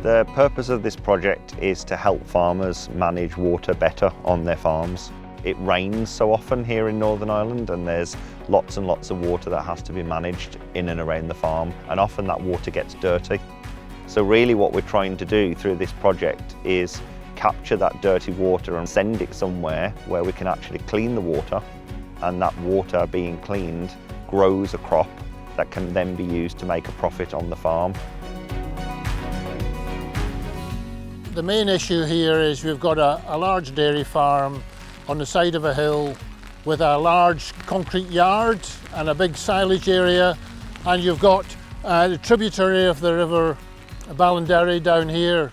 The purpose of this project is to help farmers manage water better on their farms. It rains so often here in Northern Ireland, and there's lots and lots of water that has to be managed in and around the farm, and often that water gets dirty. So really what we're trying to do through this project is capture that dirty water and send it somewhere where we can actually clean the water, and that water being cleaned grows a crop that can then be used to make a profit on the farm. The main issue here is we've got a large dairy farm on the side of a hill with a large concrete yard and a big silage area, and you've got the tributary of the river Ballinderry down here.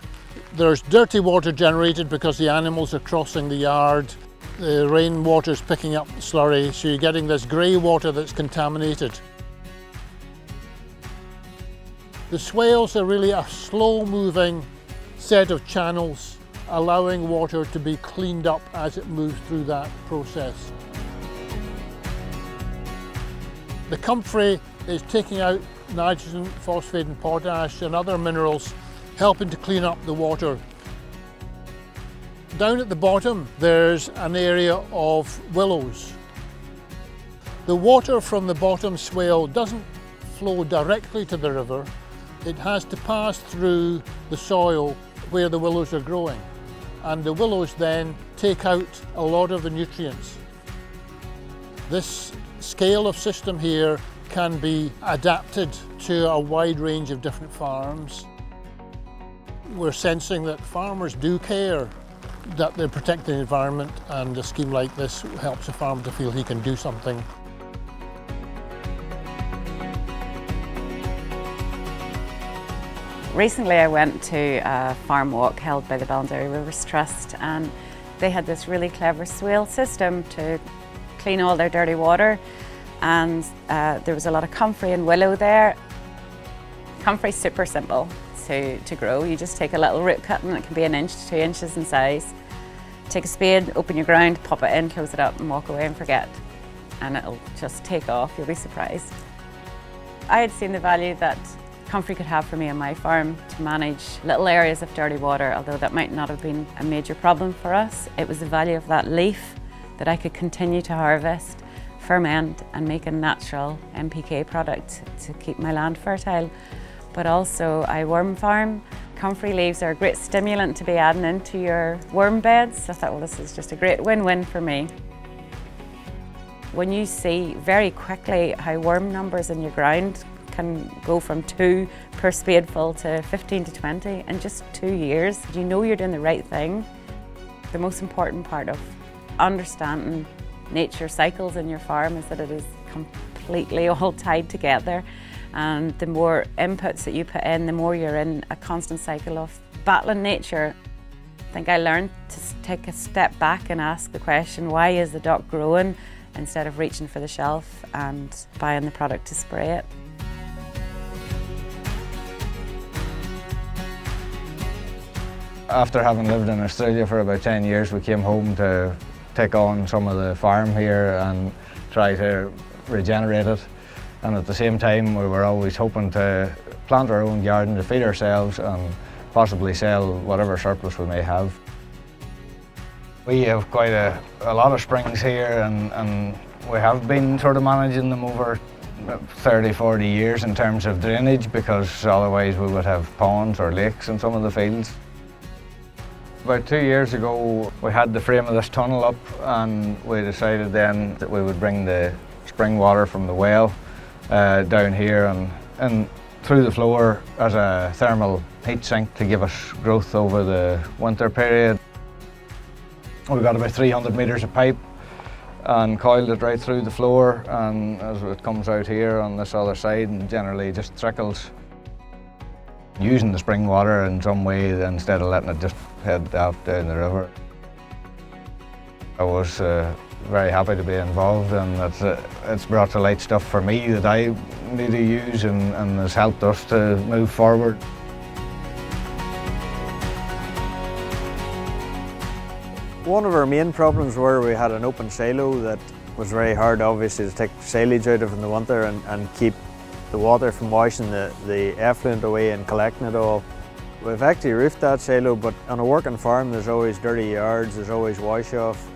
There's dirty water generated because the animals are crossing the yard. The rainwater's picking up the slurry, so you're getting this grey water that's contaminated. The swales are really a slow-moving set of channels, allowing water to be cleaned up as it moves through that process. The comfrey is taking out nitrogen, phosphate and potash and other minerals, helping to clean up the water. Down at the bottom there's an area of willows. The water from the bottom swale doesn't flow directly to the river. It has to pass through the soil where the willows are growing, and the willows then take out a lot of the nutrients. This scale of system here can be adapted to a wide range of different farms. We're sensing that farmers do care that they're protecting the environment, and a scheme like this helps a farmer to feel he can do something. Recently I went to a farm walk held by the Ballinderry Rivers Trust, and they had this really clever swale system to clean all their dirty water, and there was a lot of comfrey and willow there. Comfrey's super simple to grow. You just take a little root cut, and it can be 1 inch to 2 inches in size. Take a spade, open your ground, pop it in, close it up and walk away and forget, and it'll just take off. You'll be surprised. I had seen the value that comfrey could have for me on my farm to manage little areas of dirty water, although that might not have been a major problem for us. It was the value of that leaf that I could continue to harvest, ferment and make a natural NPK product to keep my land fertile. But also I worm farm. Comfrey leaves are a great stimulant to be adding into your worm beds. I thought, well, this is just a great win-win for me. When you see very quickly how worm numbers in your ground can go from 2 per spadeful to 15 to 20 in just 2 years, you know you're doing the right thing. The most important part of understanding nature cycles in your farm is that it is completely all tied together, and the more inputs that you put in, the more you're in a constant cycle of battling nature. I think I learned to take a step back and ask the question, why is the dock growing, instead of reaching for the shelf and buying the product to spray it. After having lived in Australia for about 10 years, we came home to take on some of the farm here and try to regenerate it. And at the same time, we were always hoping to plant our own garden to feed ourselves and possibly sell whatever surplus we may have. We have quite a lot of springs here, and we have been sort of managing them over 30, 40 years in terms of drainage, because otherwise we would have ponds or lakes in some of the fields. About 2 years ago, we had the frame of this tunnel up, and we decided then that we would bring the spring water from the well down here and through the floor as a thermal heat sink to give us growth over the winter period. We've got about 300 metres of pipe and coiled it right through the floor, and as it comes out here on this other side and generally just trickles. Using the spring water in some way instead of letting it just head off down the river. I was very happy to be involved, and it's brought to light stuff for me that I need to use and has helped us to move forward. One of our main problems were we had an open silo that was very hard, obviously, to take silage out of in the winter and keep the water from washing the effluent away and collecting it all. We've actually roofed that silo, but on a working farm there's always dirty yards, there's always wash-off.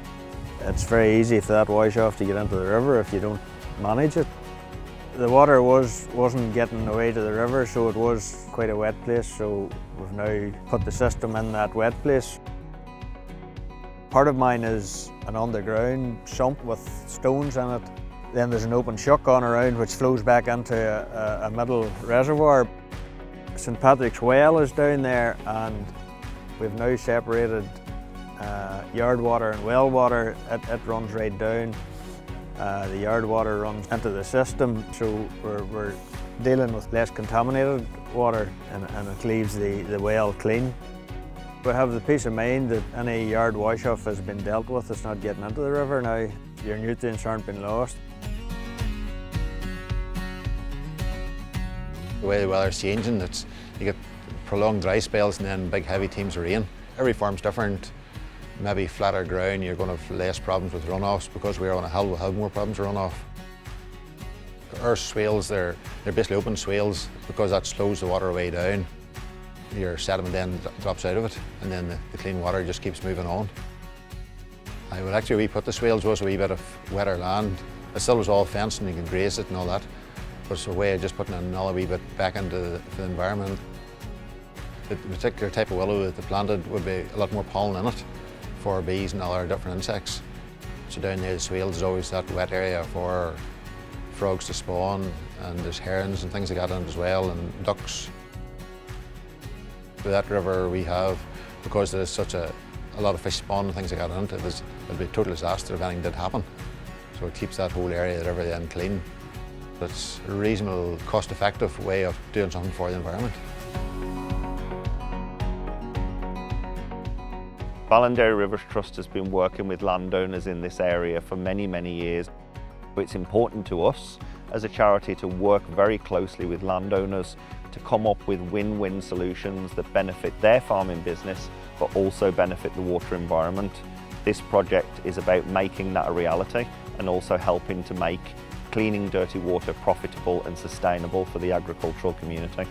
It's very easy for that wash-off to get into the river if you don't manage it. The water wasn't getting away to the river, so it was quite a wet place, so we've now put the system in that wet place. Part of mine is an underground sump with stones in it. Then there's an open shuck on around which flows back into a middle reservoir. St Patrick's Well is down there, and we've now separated yard water and well water. It runs right down. The yard water runs into the system, so we're dealing with less contaminated water, and it leaves the well clean. We have the peace of mind that any yard wash-off has been dealt with. It's not getting into the river now. Your nutrients aren't being lost. The way the weather's changing, you get prolonged dry spells and then big heavy teams of rain. Every farm's different. Maybe flatter ground, you're going to have less problems with runoffs. Because we're on a hill, we'll have more problems with runoff. Our swales, they're basically open swales because that slows the water way down. Your sediment then drops out of it, and then the clean water just keeps moving on. Actually, we put the swales was a wee bit of wetter land. It still was all fenced and you can graze it and all that. But it's a way of just putting another wee bit back into the environment. The particular type of willow that they planted would be a lot more pollen in it for bees and other different insects. So down near the swales there's always that wet area for frogs to spawn, and there's herons and things like that in it as well, and ducks. With that river we have, because there's such a lot of fish spawn and things like that in it, it'll be a total disaster if anything did happen. So it keeps that whole area of the river then clean. It's a reasonable, cost-effective way of doing something for the environment. Ballinderry Rivers Trust has been working with landowners in this area for many, many years. It's important to us as a charity to work very closely with landowners to come up with win-win solutions that benefit their farming business but also benefit the water environment. This project is about making that a reality and also helping to make cleaning dirty water profitable and sustainable for the agricultural community.